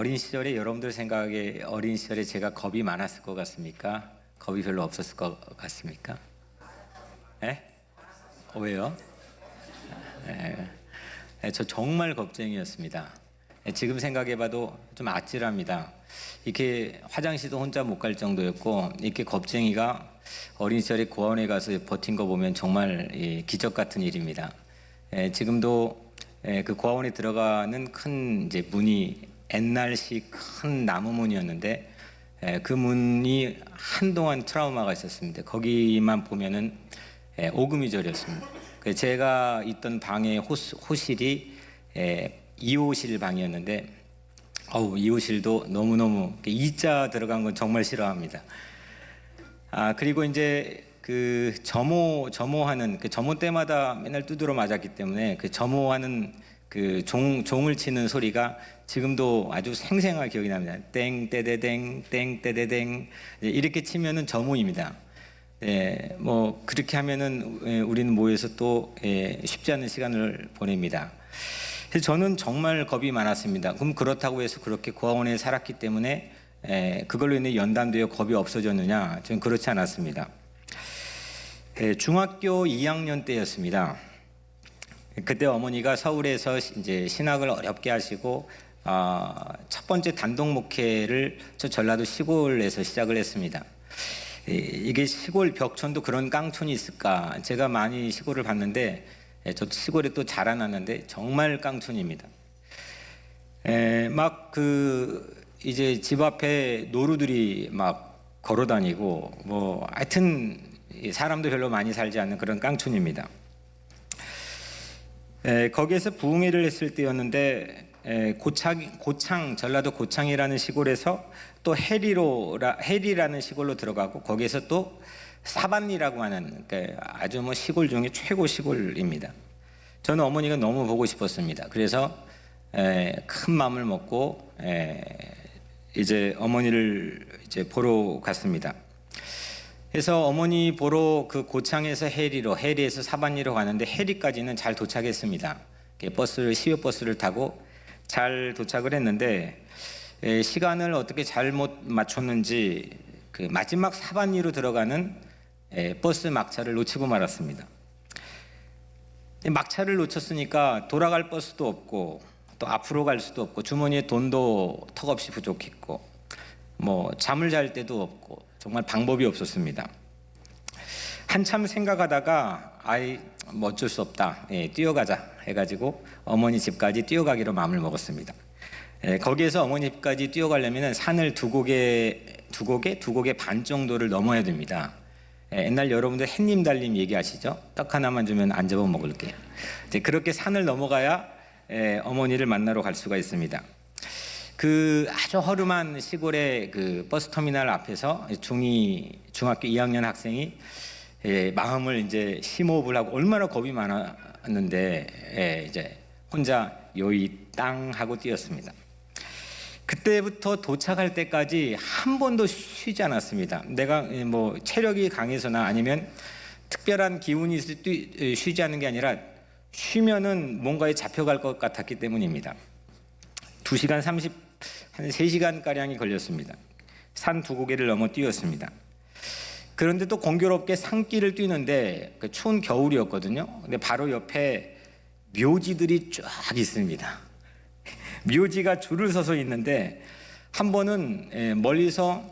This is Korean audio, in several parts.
어린 시절에 여러분들 생각에 어린 시절에 제가 겁이 많았을 것 같습니까? 겁이 별로 없었을 것 같습니까? 예? 왜요? 저 정말 겁쟁이였습니다. 지금 생각해봐도 좀 아찔합니다. 이렇게 화장실도 혼자 못 갈 정도였고, 이렇게 겁쟁이가 어린 시절에 고아원에 가서 버틴 거 보면 정말 기적 같은 일입니다. 지금도 그 고아원에 들어가는 큰 이제 문이 옛날식 큰 나무 문이었는데, 그 문이 한동안 트라우마가 있었습니다. 거기만 보면은 오금이 저렸습니다. 제가 있던 방의 호실이 2호실 방이었는데, 2호실도 너무너무 이자 들어간 건 정말 싫어합니다. 그리고 이제 그 점호하는 그 점호 때마다 맨날 두드러 맞았기 때문에 그 점호하는 그 종을 치는 소리가 지금도 아주 생생하게 기억이 납니다. 땡떼대댕 땡떼대댕 이렇게 치면은 점호입니다. 뭐 그렇게 하면은 우리는 모여서 또 쉽지 않은 시간을 보냅니다. 그래서 저는 정말 겁이 많았습니다. 그럼 그렇다고 해서 그렇게 고아원에 살았기 때문에 그걸로 인해 연단되어 겁이 없어졌느냐? 저는 그렇지 않았습니다. 중학교 2학년 때였습니다. 그때 어머니가 서울에서 이제 신학을 어렵게 하시고 첫 번째 단독 목회를 저 전라도 시골에서 시작을 했습니다. 이게 시골 벽촌도 그런 깡촌이 있을까? 제가 많이 시골을 봤는데 저도 시골에 또 자라났는데 정말 깡촌입니다. 막 이제 집 앞에 노루들이 막 걸어다니고 뭐 하여튼 사람도 별로 많이 살지 않는 그런 깡촌입니다. 거기에서 부흥회를 했을 때였는데 고창 전라도 고창이라는 시골에서 또 해리라는 시골로 들어가고 거기에서 또 사반리라고 하는 아주 뭐 시골 중에 최고 시골입니다. 저는 어머니가 너무 보고 싶었습니다. 그래서 큰 마음을 먹고 이제 어머니를 이제 보러 갔습니다. 그래서 어머니 보러 그 고창에서 해리에서 사반리로 가는데 해리까지는 잘 도착했습니다. 시외버스를 타고 잘 도착을 했는데 시간을 어떻게 잘못 맞췄는지 그 마지막 사반리로 들어가는 버스 막차를 놓치고 말았습니다. 막차를 놓쳤으니까 돌아갈 버스도 없고 또 앞으로 갈 수도 없고 주머니에 돈도 턱없이 부족했고 뭐 잠을 잘 때도 없고 정말 방법이 없었습니다. 한참 생각하다가 뭐 어쩔 수 없다, 뛰어가자 해가지고 어머니 집까지 뛰어가기로 마음을 먹었습니다. 거기에서 어머니 집까지 뛰어가려면 산을 두 곡의 반 정도를 넘어야 됩니다. 옛날 여러분들 햇님 달님 얘기하시죠? 떡 하나만 주면 안 잡아 먹을게요. 그렇게 산을 넘어가야 어머니를 만나러 갈 수가 있습니다. 그 아주 허름한 시골의 그 버스터미널 앞에서 중학교 2학년 학생이 마음을 이제 심호흡을 하고 얼마나 겁이 많았는데 이제 혼자 요이 땅 하고 뛰었습니다. 그때부터 도착할 때까지 한 번도 쉬지 않았습니다. 내가 뭐 체력이 강해서나 아니면 특별한 기운이 있을 때 쉬지 않는 게 아니라 쉬면은 뭔가에 잡혀갈 것 같았기 때문입니다. 2시간 한 3시간가량이 걸렸습니다. 산 두 고개를 넘어 뛰었습니다. 그런데 또 공교롭게 산길을 뛰는데 추운 겨울이었거든요. 근데 바로 옆에 묘지들이 쫙 있습니다. 묘지가 줄을 서서 있는데 한 번은 멀리서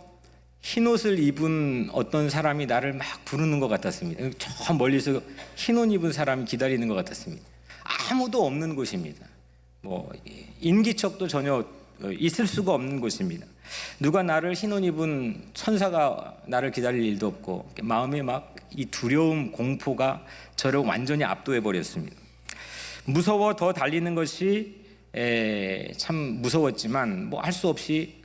흰옷을 입은 어떤 사람이 나를 막 부르는 것 같았습니다. 저 멀리서 흰옷 입은 사람이 기다리는 것 같았습니다. 아무도 없는 곳입니다. 뭐 인기척도 전혀 있을 수가 없는 곳입니다. 누가 나를 흰옷 입은 천사가 나를 기다릴 일도 없고 마음에 막 이 두려움, 공포가 저를 완전히 압도해 버렸습니다. 무서워 더 달리는 것이 참 무서웠지만 뭐 할 수 없이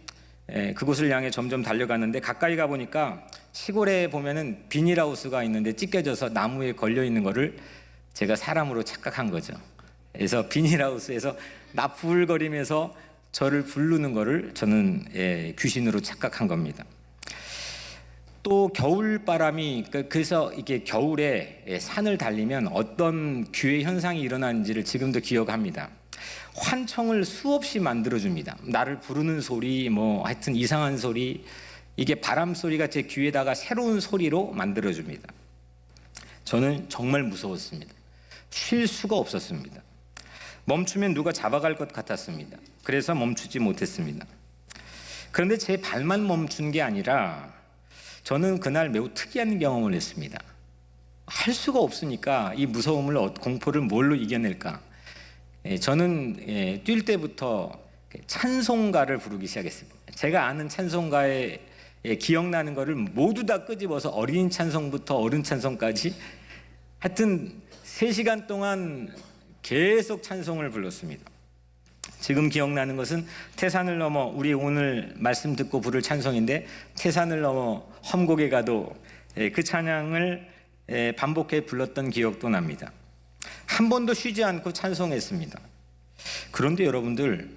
그곳을 향해 점점 달려갔는데 가까이 가 보니까 시골에 보면은 비닐하우스가 있는데 찢겨져서 나무에 걸려 있는 거를 제가 사람으로 착각한 거죠. 그래서 비닐하우스에서 나풀거리면서 저를 부르는 거를 저는 귀신으로 착각한 겁니다. 또 겨울바람이 그래서 이게 겨울에 산을 달리면 어떤 귀의 현상이 일어나는지를 지금도 기억합니다. 환청을 수없이 만들어줍니다. 나를 부르는 소리, 뭐 하여튼 이상한 소리, 이게 바람 소리가 제 귀에다가 새로운 소리로 만들어줍니다. 저는 정말 무서웠습니다. 쉴 수가 없었습니다. 멈추면 누가 잡아갈 것 같았습니다. 그래서 멈추지 못했습니다. 그런데 제 발만 멈춘 게 아니라 저는 그날 매우 특이한 경험을 했습니다. 할 수가 없으니까 이 무서움을, 공포를 뭘로 이겨낼까? 저는 뛸 때부터 찬송가를 부르기 시작했습니다. 제가 아는 찬송가에 기억나는 거를 모두 다 끄집어서 어린 찬송부터 어른 찬송까지 하여튼 3시간 동안 계속 찬송을 불렀습니다. 지금 기억나는 것은 태산을 넘어, 우리 오늘 말씀 듣고 부를 찬송인데, 태산을 넘어 험곡에 가도, 그 찬양을 반복해 불렀던 기억도 납니다. 한 번도 쉬지 않고 찬송했습니다. 그런데 여러분들,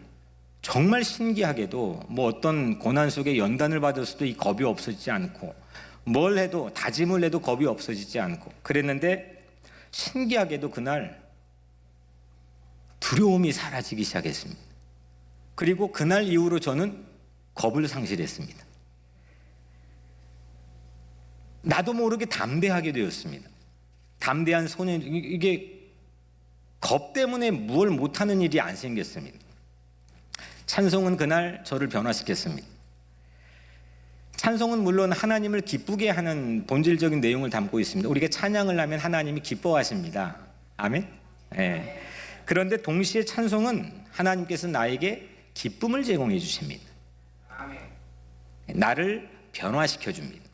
정말 신기하게도 뭐 어떤 고난 속에 연단을 받았어도 이 겁이 없어지지 않고, 뭘 해도, 다짐을 해도 겁이 없어지지 않고 그랬는데, 신기하게도 그날 두려움이 사라지기 시작했습니다. 그리고 그날 이후로 저는 겁을 상실했습니다. 나도 모르게 담대하게 되었습니다. 담대한 소년, 이게 겁 때문에 뭘 못하는 일이 안 생겼습니다. 찬송은 그날 저를 변화시켰습니다. 찬송은 물론 하나님을 기쁘게 하는 본질적인 내용을 담고 있습니다. 우리가 찬양을 하면 하나님이 기뻐하십니다. 아멘? 네. 그런데 동시에 찬송은 하나님께서 나에게 기쁨을 제공해 주십니다. 나를 변화시켜 줍니다.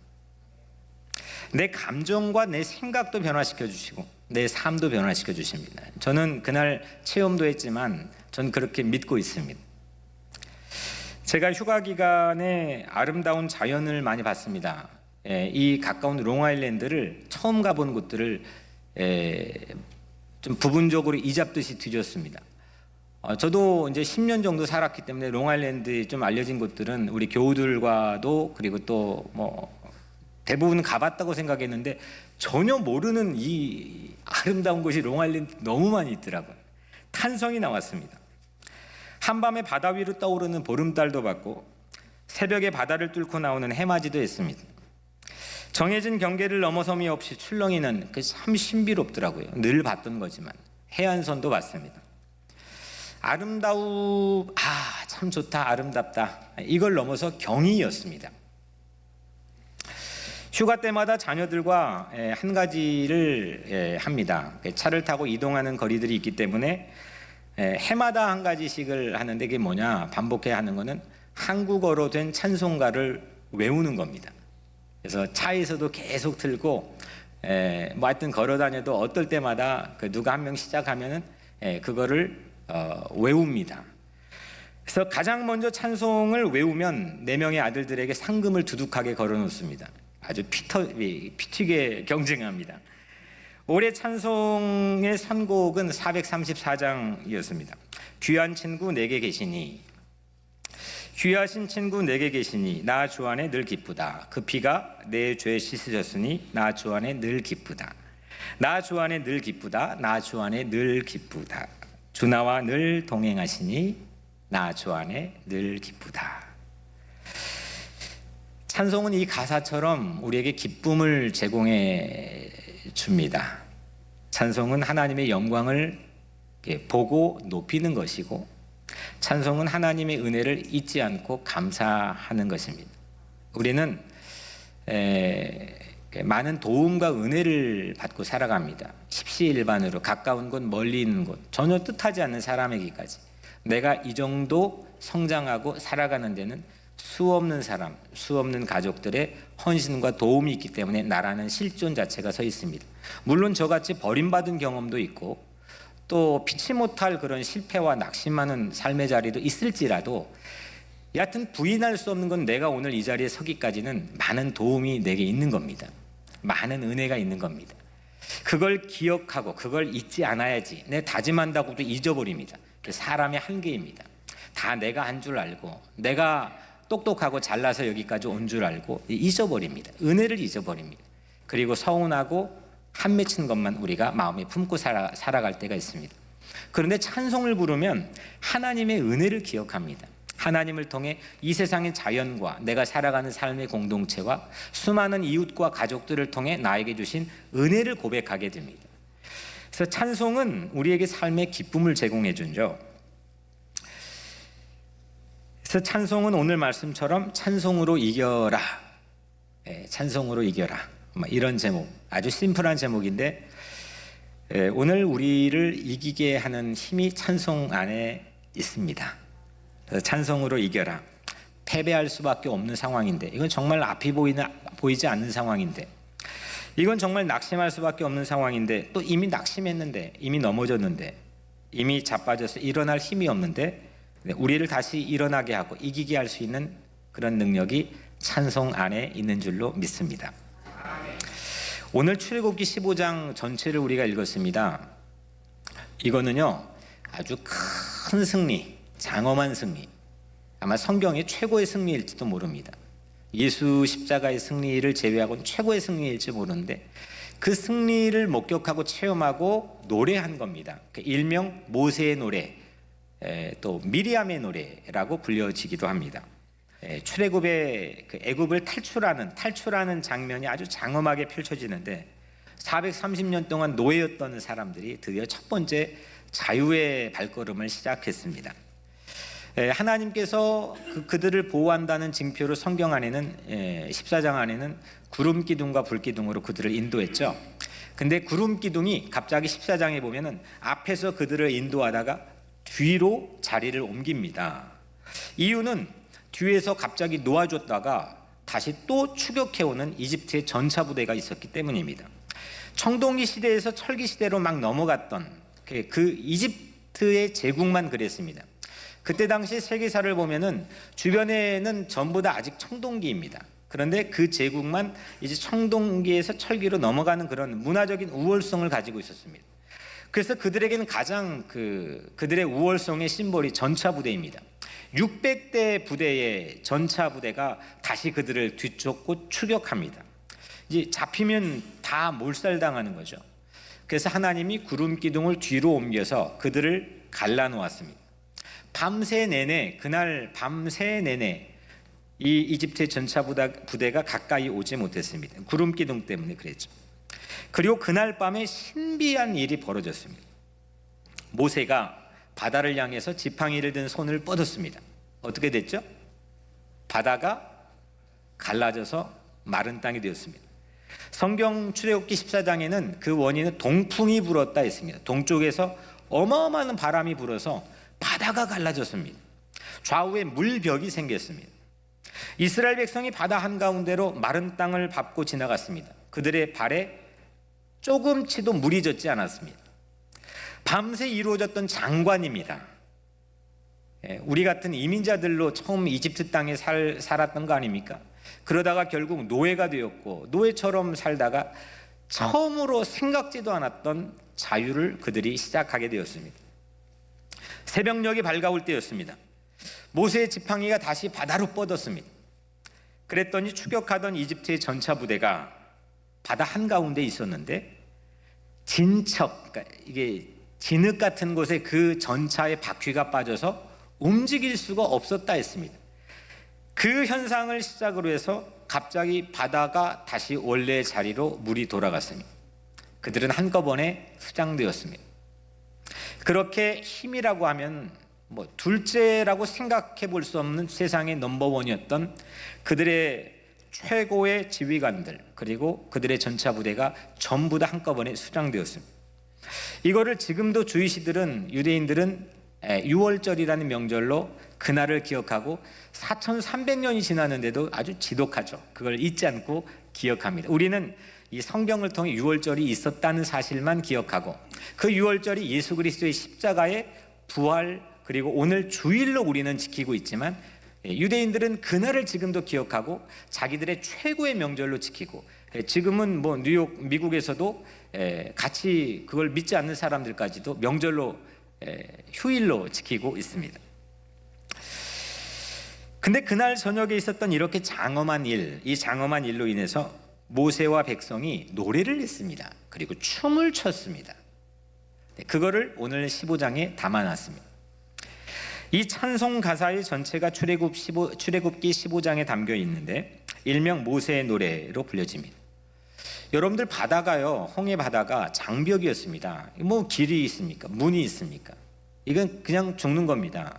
내 감정과 내 생각도 변화시켜 주시고 내 삶도 변화시켜 주십니다. 저는 그날 체험도 했지만 전 그렇게 믿고 있습니다. 제가 휴가 기간에 아름다운 자연을 많이 봤습니다. 이 가까운 롱아일랜드를 처음 가본 곳들을 좀 부분적으로 이잡듯이 뒤졌습니다. 저도 이제 10년 정도 살았기 때문에 롱아일랜드에 좀 알려진 곳들은 우리 교우들과도 그리고 또 뭐 대부분 가봤다고 생각했는데 전혀 모르는 이 아름다운 곳이 롱아일랜드 너무 많이 있더라고요. 탄성이 나왔습니다. 한밤에 바다 위로 떠오르는 보름달도 봤고 새벽에 바다를 뚫고 나오는 해맞이도 했습니다. 정해진 경계를 넘어섬이 없이 출렁이는 그 참 신비롭더라고요. 늘 봤던 거지만 해안선도 봤습니다. 참 좋다, 아름답다, 이걸 넘어서 경이였습니다. 휴가 때마다 자녀들과 한 가지를 합니다. 차를 타고 이동하는 거리들이 있기 때문에 해마다 한 가지씩을 하는데, 그게 뭐냐, 반복해야 하는 거는 한국어로 된 찬송가를 외우는 겁니다. 그래서 차에서도 계속 틀고 뭐 하여튼 걸어 다녀도 어떨 때마다 누가 한 명 시작하면은 그거를 외웁니다. 그래서 가장 먼저 찬송을 외우면 4명의 아들들에게 상금을 두둑하게 걸어 놓습니다. 아주 피 튀게 경쟁합니다. 올해 찬송의 선곡은 434장이었습니다. 귀한 친구 내게 계시니, 귀하신 친구 내게 계시니 나 주 안에 늘 기쁘다. 그 피가 내 죄 씻으셨으니 나 주 안에 늘 기쁘다. 나 주 안에 늘 기쁘다. 나 주 안에 늘 기쁘다. 주 나와 늘 동행하시니 나 주 안에 늘 기쁘다. 찬송은 이 가사처럼 우리에게 기쁨을 제공해 줍니다. 찬송은 하나님의 영광을 보고 높이는 것이고, 찬송은 하나님의 은혜를 잊지 않고 감사하는 것입니다. 우리는 많은 도움과 은혜를 받고 살아갑니다. 십시일반으로 가까운 곳 멀리 있는 곳, 전혀 뜻하지 않는 사람에게까지 내가 이 정도 성장하고 살아가는 데는 수없는 사람, 수없는 가족들의 헌신과 도움이 있기 때문에 나라는 실존 자체가 서 있습니다. 물론 저같이 버림받은 경험도 있고 또 피치 못할 그런 실패와 낙심하는 삶의 자리도 있을지라도, 여하튼 부인할 수 없는 건 내가 오늘 이 자리에 서기까지는 많은 도움이 내게 있는 겁니다. 많은 은혜가 있는 겁니다. 그걸 기억하고 그걸 잊지 않아야지. 내 다짐한다고도 잊어버립니다. 사람의 한계입니다. 다 내가 한 줄 알고 내가 똑똑하고 잘나서 여기까지 온 줄 알고 잊어버립니다. 은혜를 잊어버립니다. 그리고 서운하고 한 맺힌 것만 우리가 마음에 품고 살아갈 때가 있습니다. 그런데 찬송을 부르면 하나님의 은혜를 기억합니다. 하나님을 통해 이 세상의 자연과 내가 살아가는 삶의 공동체와 수많은 이웃과 가족들을 통해 나에게 주신 은혜를 고백하게 됩니다. 그래서 찬송은 우리에게 삶의 기쁨을 제공해 주죠. 그래서 찬송은 오늘 말씀처럼 찬송으로 이겨라, 찬송으로 이겨라, 이런 제목, 아주 심플한 제목인데 오늘 우리를 이기게 하는 힘이 찬송 안에 있습니다. 그래서 찬송으로 이겨라. 패배할 수밖에 없는 상황인데, 이건 정말 앞이 보이지 않는 상황인데, 이건 정말 낙심할 수밖에 없는 상황인데, 또 이미 낙심했는데, 이미 넘어졌는데, 이미 자빠져서 일어날 힘이 없는데 우리를 다시 일어나게 하고 이기게 할 수 있는 그런 능력이 찬송 안에 있는 줄로 믿습니다. 오늘 출애굽기 15장 전체를 우리가 읽었습니다. 이거는요, 아주 큰 승리, 장엄한 승리, 아마 성경의 최고의 승리일지도 모릅니다. 예수 십자가의 승리를 제외하고는 최고의 승리일지 모르는데 그 승리를 목격하고 체험하고 노래한 겁니다. 일명 모세의 노래, 또 미리암의 노래라고 불려지기도 합니다. 출애굽의 애굽을 탈출하는 장면이 아주 장엄하게 펼쳐지는데 430년 동안 노예였던 사람들이 드디어 첫 번째 자유의 발걸음을 시작했습니다. 하나님께서 그들을 보호한다는 징표로 성경 안에는 14장 안에는 구름 기둥과 불 기둥으로 그들을 인도했죠. 근데 구름 기둥이 갑자기 14장에 보면은 앞에서 그들을 인도하다가 뒤로 자리를 옮깁니다. 이유는 뒤에서 갑자기 놓아줬다가 다시 또 추격해오는 이집트의 전차 부대가 있었기 때문입니다. 청동기 시대에서 철기 시대로 막 넘어갔던 그 이집트의 제국만 그랬습니다. 그때 당시 세계사를 보면은 주변에는 전부 다 아직 청동기입니다. 그런데 그 제국만 이제 청동기에서 철기로 넘어가는 그런 문화적인 우월성을 가지고 있었습니다. 그래서 그들에게는 가장 그들의 우월성의 심볼이 전차 부대입니다. 600대 부대의 전차 부대가 다시 그들을 뒤쫓고 추격합니다. 이제 잡히면 다 몰살당하는 거죠. 그래서 하나님이 구름 기둥을 뒤로 옮겨서 그들을 갈라놓았습니다. 그날 밤새 내내 이 이집트의 전차 부대가 가까이 오지 못했습니다. 구름 기둥 때문에 그랬죠. 그리고 그날 밤에 신비한 일이 벌어졌습니다. 모세가 바다를 향해서 지팡이를 든 손을 뻗었습니다. 어떻게 됐죠? 바다가 갈라져서 마른 땅이 되었습니다. 성경 출애굽기 14장에는 그 원인은 동풍이 불었다 했습니다. 동쪽에서 어마어마한 바람이 불어서 바다가 갈라졌습니다. 좌우에 물벽이 생겼습니다. 이스라엘 백성이 바다 한가운데로 마른 땅을 밟고 지나갔습니다. 그들의 발에 조금치도 물이 젖지 않았습니다. 밤새 이루어졌던 장관입니다. 우리 같은 이민자들로 처음 이집트 땅에 살았던 거 아닙니까? 그러다가 결국 노예가 되었고 노예처럼 살다가 처음으로 생각지도 않았던 자유를 그들이 시작하게 되었습니다. 새벽녘이 밝아올 때였습니다. 모세의 지팡이가 다시 바다로 뻗었습니다. 그랬더니 추격하던 이집트의 전차 부대가 바다 한가운데 있었는데 그러니까 이게 진흙 같은 곳에 그 전차의 바퀴가 빠져서 움직일 수가 없었다 했습니다. 그 현상을 시작으로 해서 갑자기 바다가 다시 원래 자리로 물이 돌아갔습니다. 그들은 한꺼번에 수장되었습니다. 그렇게 힘이라고 하면 둘째라고 생각해 볼 수 없는 세상의 넘버원이었던 그들의 최고의 지휘관들 그리고 그들의 전차 부대가 전부 다 한꺼번에 수장되었습니다. 이거를 지금도 유대인들은 6월절이라는 명절로 그날을 기억하고 4,300년이 지났는데도 아주 지독하죠. 그걸 잊지 않고 기억합니다. 우리는 이 성경을 통해 6월절이 있었다는 사실만 기억하고 그 6월절이 예수 그리스도의 십자가의 부활 그리고 오늘 주일로 우리는 지키고 있지만 유대인들은 그날을 지금도 기억하고 자기들의 최고의 명절로 지키고 지금은 뉴욕 미국에서도 같이 그걸 믿지 않는 사람들까지도 명절로 휴일로 지키고 있습니다. 근데 그날 저녁에 있었던 이렇게 장엄한 이 장엄한 일로 인해서 모세와 백성이 노래를 했습니다. 그리고 춤을 췄습니다. 그거를 오늘 15장에 담아놨습니다. 이 찬송 가사의 전체가 출애굽기 15장에 담겨 있는데 일명 모세의 노래로 불려집니다. 여러분들 바다가요, 홍해 바다가 장벽이었습니다. 뭐 길이 있습니까? 문이 있습니까? 이건 그냥 죽는 겁니다.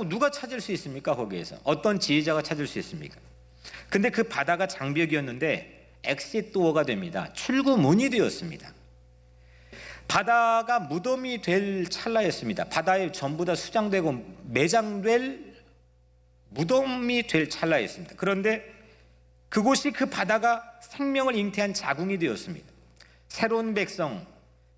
누가 찾을 수 있습니까? 거기에서 어떤 지혜자가 찾을 수 있습니까? 근데 그 바다가 장벽이었는데 엑시트 도어가 됩니다. 출구문이 되었습니다. 바다가 무덤이 될 찰나였습니다. 바다에 전부 다 수장되고 매장될 무덤이 될 찰나였습니다. 그런데 그곳이 그 바다가 생명을 잉태한 자궁이 되었습니다. 새로운 백성,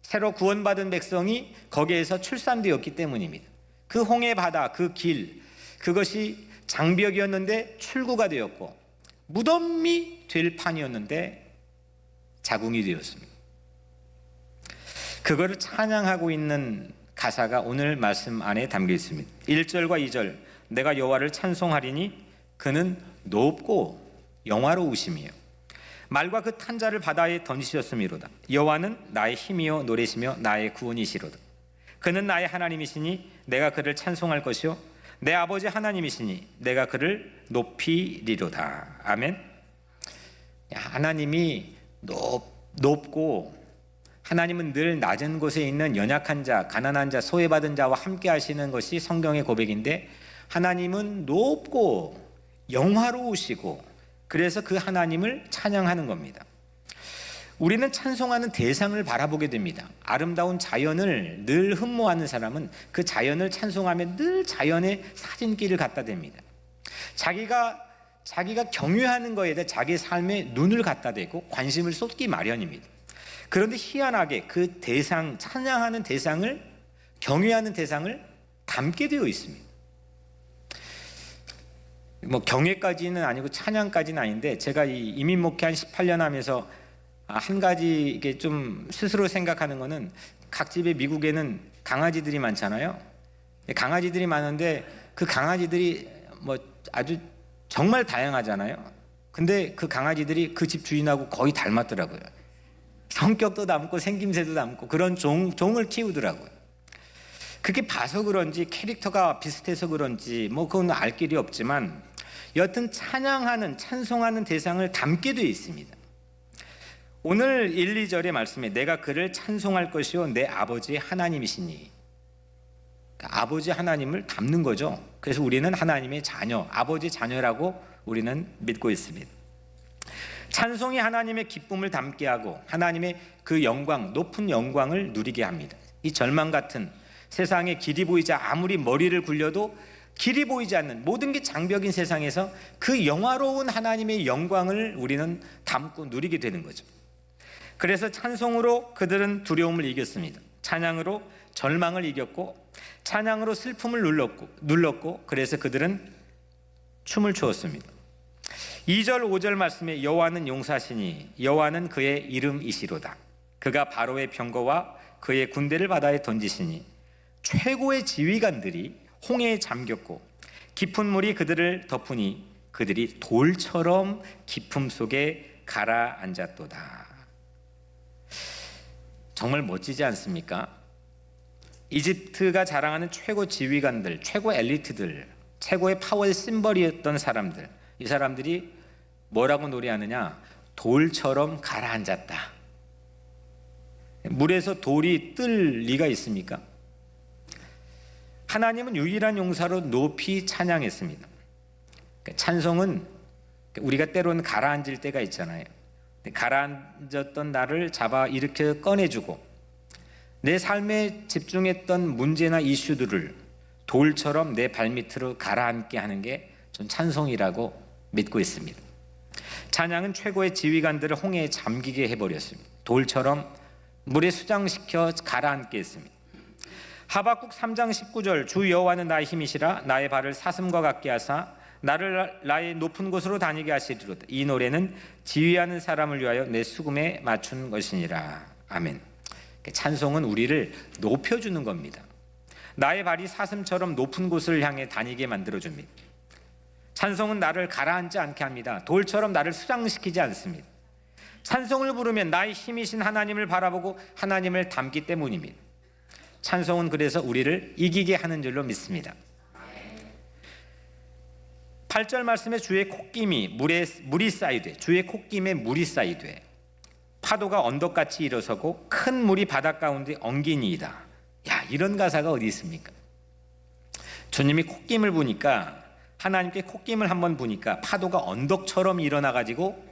새로 구원받은 백성이 거기에서 출산되었기 때문입니다. 그 홍해 바다, 그 길, 그것이 장벽이었는데 출구가 되었고 무덤이 될 판이었는데 자궁이 되었습니다. 그거를 찬양하고 있는 가사가 오늘 말씀 안에 담겨 있습니다. 1절과 2절, 내가 여호와를 찬송하리니 그는 높고 영화로우심이요 말과 그 탄자를 바다에 던지셨음이로다. 여호와는 나의 힘이요 노래시며 나의 구원이시로다. 그는 나의 하나님이시니 내가 그를 찬송할 것이요 내 아버지 하나님이시니 내가 그를 높이리로다. 아멘. 하나님이 높고 하나님은 늘 낮은 곳에 있는 연약한 자, 가난한 자, 소외받은 자와 함께 하시는 것이 성경의 고백인데 하나님은 높고 영화로우시고 그래서 그 하나님을 찬양하는 겁니다. 우리는 찬송하는 대상을 바라보게 됩니다. 아름다운 자연을 늘 흠모하는 사람은 그 자연을 찬송하며 늘 자연의 사진기를 갖다 댑니다. 자기가 경유하는 거에 대해 자기 삶에 눈을 갖다 대고 관심을 쏟기 마련입니다. 그런데 희한하게 그 대상, 찬양하는 대상을, 경외하는 대상을 담게 되어 있습니다. 경외까지는 아니고 찬양까지는 아닌데 제가 이 이민 목회 한 18년 하면서 한 가지 이게 좀 스스로 생각하는 거는 각 집에 미국에는 강아지들이 많잖아요. 강아지들이 많은데 그 강아지들이 아주 정말 다양하잖아요. 근데 그 강아지들이 그 집 주인하고 거의 닮았더라고요. 성격도 닮고 생김새도 닮고 그런 종을 키우더라고요. 그렇게 봐서 그런지 캐릭터가 비슷해서 그런지 그건 알 길이 없지만 여튼 찬송하는 대상을 담게 되어 있습니다. 오늘 1, 2절의 말씀에 내가 그를 찬송할 것이요 내 아버지 하나님이시니, 그러니까 아버지 하나님을 담는 거죠. 그래서 우리는 하나님의 자녀, 아버지 자녀라고 우리는 믿고 있습니다. 찬송이 하나님의 기쁨을 담게 하고 하나님의 그 영광, 높은 영광을 누리게 합니다. 이 절망 같은 세상에 길이 보이지 아무리 머리를 굴려도 길이 보이지 않는 모든 게 장벽인 세상에서 그 영화로운 하나님의 영광을 우리는 담고 누리게 되는 거죠. 그래서 찬송으로 그들은 두려움을 이겼습니다. 찬양으로 절망을 이겼고 찬양으로 슬픔을 눌렀고 그래서 그들은 춤을 추었습니다. 2절 5절 말씀에 여호와는 용사시니 여호와는 그의 이름이시로다. 그가 바로의 병거와 그의 군대를 바다에 던지시니 최고의 지휘관들이 홍해에 잠겼고 깊은 물이 그들을 덮으니 그들이 돌처럼 깊음 속에 가라앉았도다. 정말 멋지지 않습니까? 이집트가 자랑하는 최고 지휘관들, 최고 엘리트들, 최고의 파워의 심벌이었던 사람들, 이 사람들이 뭐라고 노래하느냐? 돌처럼 가라앉았다. 물에서 돌이 뜰 리가 있습니까? 하나님은 유일한 용사로 높이 찬양했습니다. 찬송은 우리가 때로는 가라앉을 때가 있잖아요. 가라앉았던 나를 잡아 일으켜 꺼내주고 내 삶에 집중했던 문제나 이슈들을 돌처럼 내 발밑으로 가라앉게 하는 게 전 찬송이라고 믿고 있습니다. 찬양은 최고의 지휘관들을 홍해에 잠기게 해버렸습니다. 돌처럼 물에 수장시켜 가라앉게 했습니다. 하박국 3장 19절 주 여호와는 나의 힘이시라 나의 발을 사슴과 같게 하사 나를 나의 높은 곳으로 다니게 하시리로다. 이 노래는 지휘하는 사람을 위하여 내 수금에 맞춘 것이니라. 아멘. 찬송은 우리를 높여주는 겁니다. 나의 발이 사슴처럼 높은 곳을 향해 다니게 만들어줍니다. 찬송은 나를 가라앉지 않게 합니다. 돌처럼 나를 수장시키지 않습니다. 찬송을 부르면 나의 힘이신 하나님을 바라보고 하나님을 닮기 때문입니다. 찬송은 그래서 우리를 이기게 하는 줄로 믿습니다. 8절 말씀에 주의 콧김이 물이 쌓이되, 주의 콧김에 물이 쌓이되 파도가 언덕같이 일어서고 큰 물이 바닷 가운데 엉기니이다. 야, 이런 가사가 어디 있습니까? 주님이 콧김을 부니까, 하나님께 콧김을 한번 부니까 파도가 언덕처럼 일어나 가지고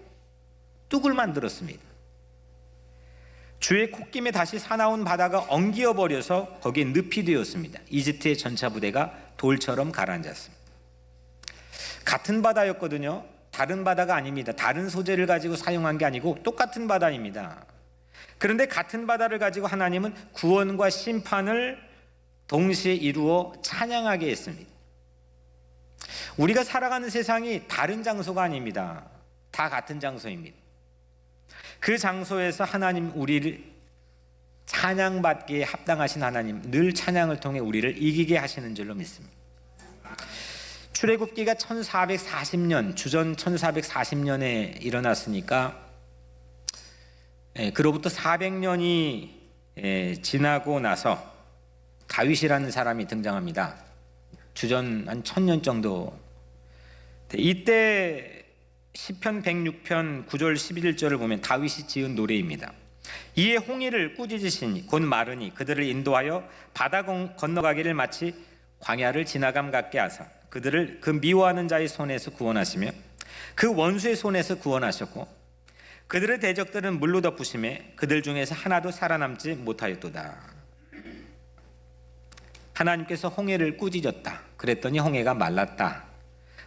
뚝을 만들었습니다. 주의 콧김에 다시 사나운 바다가 엉기어 버려서 거기에 늪이 되었습니다. 이집트의 전차 부대가 돌처럼 가라앉았습니다. 같은 바다였거든요. 다른 바다가 아닙니다. 다른 소재를 가지고 사용한 게 아니고 똑같은 바다입니다. 그런데 같은 바다를 가지고 하나님은 구원과 심판을 동시에 이루어 찬양하게 했습니다. 우리가 살아가는 세상이 다른 장소가 아닙니다. 다 같은 장소입니다. 그 장소에서 하나님, 우리를 찬양받기에 합당하신 하나님, 늘 찬양을 통해 우리를 이기게 하시는 줄로 믿습니다. 출애굽기가 1440년, 주전 1440년에 일어났으니까 그로부터 400년이 지나고 나서 다윗이라는 사람이 등장합니다. 주전 한 1000년 정도. 이때 시편 106편 9절 11절을 보면 다윗이 지은 노래입니다. 이에 홍해를 꾸짖으시니 곧 마르니 그들을 인도하여 바다 건너가기를 마치 광야를 지나감 같게 하사 그들을 그 미워하는 자의 손에서 구원하시며 그 원수의 손에서 구원하셨고 그들의 대적들은 물로 덮으심에 그들 중에서 하나도 살아남지 못하였도다. 하나님께서 홍해를 꾸짖었다. 그랬더니 홍해가 말랐다.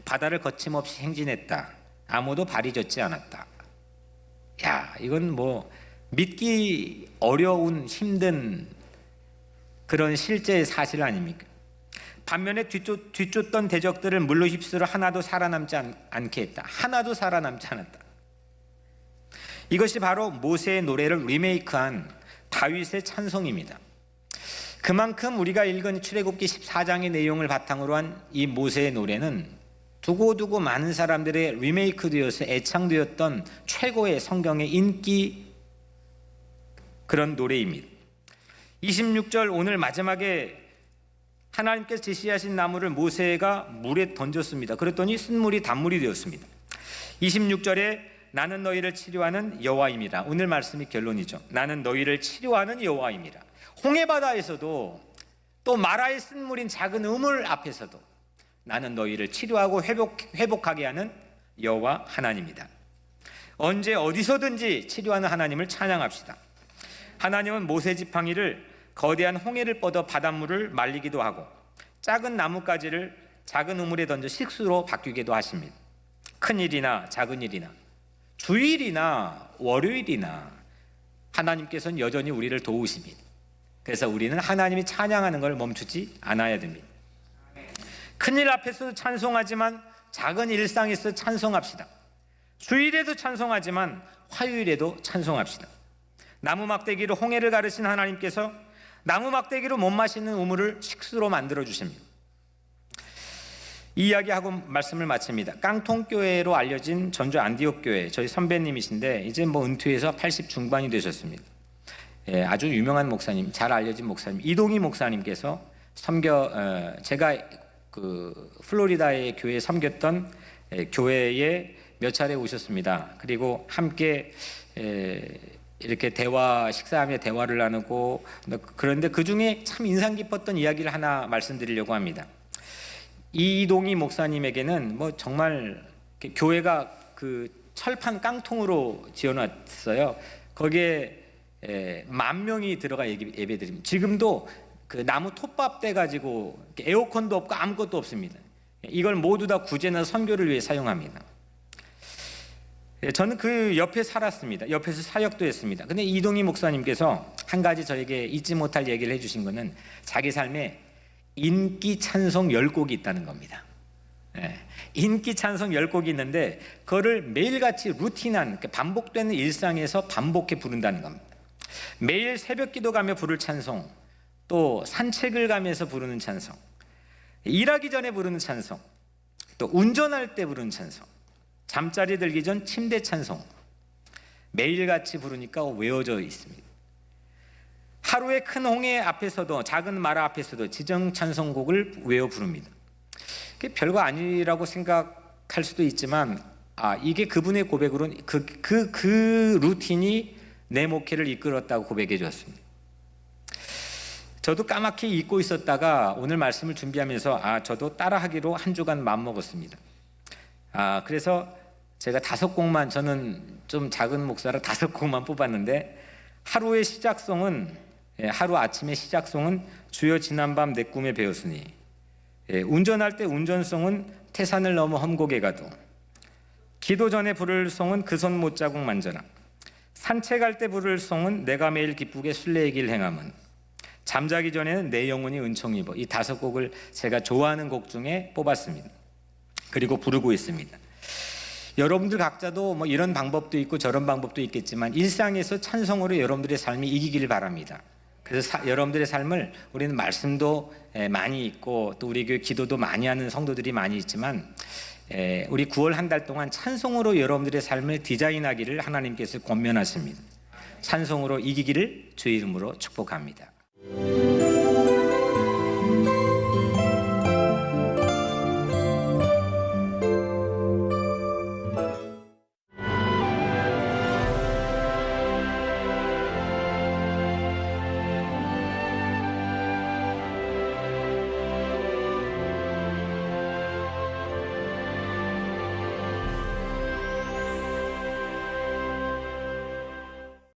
바다를 거침없이 행진했다. 아무도 발이 젖지 않았다. 야, 이건 뭐 믿기 어려운 힘든 그런 실제 사실 아닙니까? 반면에 뒤쫓던 대적들을 물로 휩쓸어 하나도 살아남지 않게 했다. 하나도 살아남지 않았다. 이것이 바로 모세의 노래를 리메이크한 다윗의 찬송입니다. 그만큼 우리가 읽은 출애굽기 14장의 내용을 바탕으로 한 이 모세의 노래는 두고두고 많은 사람들의 리메이크 되어서 애창되었던 최고의 성경의 인기 그런 노래입니다. 26절 오늘 마지막에 하나님께서 제시하신 나무를 모세가 물에 던졌습니다. 그랬더니 쓴물이 단물이 되었습니다. 26절에 나는 너희를 치료하는 여호와임이라. 오늘 말씀이 결론이죠. 나는 너희를 치료하는 여호와임이라. 홍해바다에서도 또 마라의 쓴물인 작은 우물 앞에서도 나는 너희를 치료하고 회복하게 하는 여호와 하나님이다. 언제 어디서든지 치료하는 하나님을 찬양합시다. 하나님은 모세 지팡이를 거대한 홍해를 뻗어 바닷물을 말리기도 하고 작은 나뭇가지를 작은 우물에 던져 식수로 바뀌기도 하십니다. 큰 일이나 작은 일이나 주일이나 월요일이나 하나님께서는 여전히 우리를 도우십니다. 그래서 우리는 하나님이 찬양하는 걸 멈추지 않아야 됩니다. 큰일 앞에서도 찬송하지만 작은 일상에서 찬송합시다. 주일에도 찬송하지만 화요일에도 찬송합시다. 나무 막대기로 홍해를 가르신 하나님께서 나무 막대기로 못 마시는 우물을 식수로 만들어 주십니다. 이 이야기하고 말씀을 마칩니다. 깡통교회로 알려진 전주 안디옥 교회 저희 선배님이신데 이제 뭐 은퇴해서 80 중반이 되셨습니다. 아주 유명한 목사님, 잘 알려진 목사님 이동희 목사님께서 제가 그 플로리다의 교회에 섬겼던 교회에 몇 차례 오셨습니다. 그리고 함께 이렇게 식사하며 대화를 나누고, 그런데 그 중에 참 인상 깊었던 이야기를 하나 말씀드리려고 합니다. 이동희 목사님에게는 뭐 정말 교회가 그 철판 깡통으로 지어놨어요. 거기에 10,000명이 들어가 예배드립니다. 지금도 그 나무 톱밥 대 가지고 에어컨도 없고 아무것도 없습니다. 이걸 모두 다 구제나 선교를 위해 사용합니다. 저는 그 옆에 살았습니다. 옆에서 사역도 했습니다. 근데 이동희 목사님께서 한 가지 저에게 잊지 못할 얘기를 해주신 거는 자기 삶에 인기 찬송 10곡이 있다는 겁니다. 인기 찬송 10곡이 있는데 그거를 매일같이 루틴한 반복되는 일상에서 반복해 부른다는 겁니다. 매일 새벽 기도 가며 부를 찬송, 또 산책을 가면서 부르는 찬송, 일하기 전에 부르는 찬송, 또 운전할 때 부르는 찬송, 잠자리 들기 전 침대 찬송, 매일같이 부르니까 외워져 있습니다. 하루에 큰 홍해 앞에서도 작은 마라 앞에서도 지정 찬송곡을 외워 부릅니다. 그게 별거 아니라고 생각할 수도 있지만 이게 그분의 고백으로는 그 루틴이 내 목회를 이끌었다고 고백해 주었습니다. 저도 까맣게 잊고 있었다가 오늘 말씀을 준비하면서 저도 따라하기로 한 주간 마음먹었습니다. 그래서 제가 5곡만, 저는 좀 작은 목사라 5곡만 뽑았는데, 하루의 시작송은, 하루 아침의 시작송은 주여 지난밤 내 꿈에 배웠으니, 운전할 때 운전송은 태산을 넘어 험곡에 가도, 기도 전에 부를 송은 그 손 못자국 만져라, 산책할 때 부를 송은 내가 매일 기쁘게 순례의 길 행함은, 잠자기 전에는 내 영혼이 은총 입어. 이 5곡을 제가 좋아하는 곡 중에 뽑았습니다. 그리고 부르고 있습니다. 여러분들 각자도 뭐 이런 방법도 있고 저런 방법도 있겠지만 일상에서 찬송으로 여러분들의 삶이 이기기를 바랍니다. 그래서 여러분들의 삶을, 우리는 말씀도 많이 있고 또 우리 교회 기도도 많이 하는 성도들이 많이 있지만, 우리 9월 한 달 동안 찬송으로 여러분들의 삶을 디자인하기를 하나님께서 권면하십니다. 찬송으로 이기기를 주의 이름으로 축복합니다.